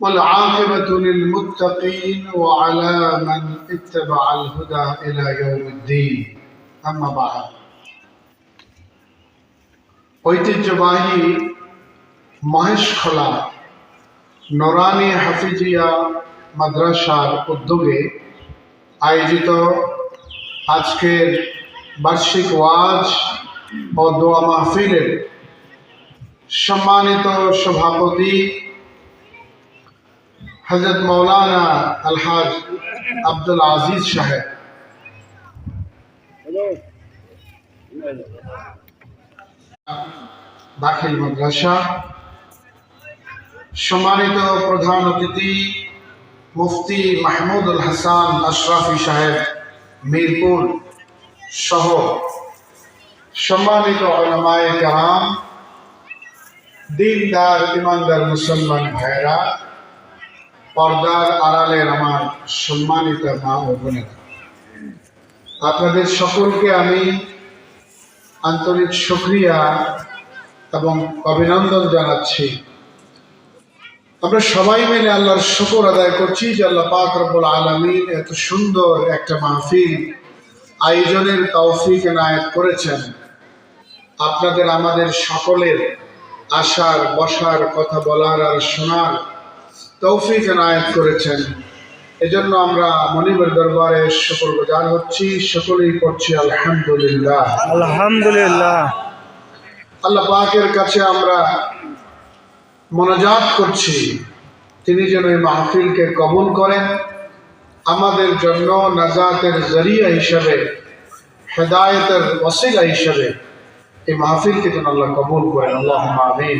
والعاقبة للمتقين وعلى من اتبع الهدى إلى يوم الدين أما بعد ঐতিহ্যবাহী মহেশখোলা নুরানি হাফিজিয়া মাদ্রাসার উদ্যোগে আয়োজিত আজকের বার্ষিক ওয়াজ ও দোয়া মাহফিলের সম্মানিত সভাপতি হযরত মৌলানা আলহাজ আব্দুল আজিজ সাহেব, দাখিল মাদ্রাসা, সম্মানিত প্রধান অতিথি মুফতি মাহমুদুল হাসান আশরাফি সাহেব মিরপুর সহ সম্মানিত উলামায়ে কেরাম, দিনদার ইমানদার মুসলমান ভাইরা, পর্দার আড়ালের আমার সম্মানিত মা ও বোনেরা, আপনাদের সকলকে আমি আন্তরিক শুকরিয়া এবং অভিনন্দন জানাচ্ছি। আমরা সবাই মিলে আল্লাহর শুকর আদায় করছি যে আল্লাহ পাক রব্বুল আলামিন এত সুন্দর একটা মাহফিল আয়োজনের তৌফিক এনায়েত করেছেন। আপনাদের আমাদের সকলের আসার, বসার, কথা বলার আর শোনার তৌফিক এনায়েত করেছেন। এজন্য আমরা মনিবের দরবারে শুকরগুজার হচ্ছি, সকলেই পড়ছি আলহামদুলিল্লাহ। আলহামদুলিল্লাহ। আল্লাহ পাকের কাছে আমরা মোনাজাত করছি, তিনি যেন এই মাহফিলকে কবুল করেন, আমাদের জন্য নাজাতের জরিয়া হিসাবে, হেদায়েতের ওসিলা হিসাবে এই মাহফিলকে যেন আল্লাহ কবুল করেন। আল্লাহুম্মা আমিন।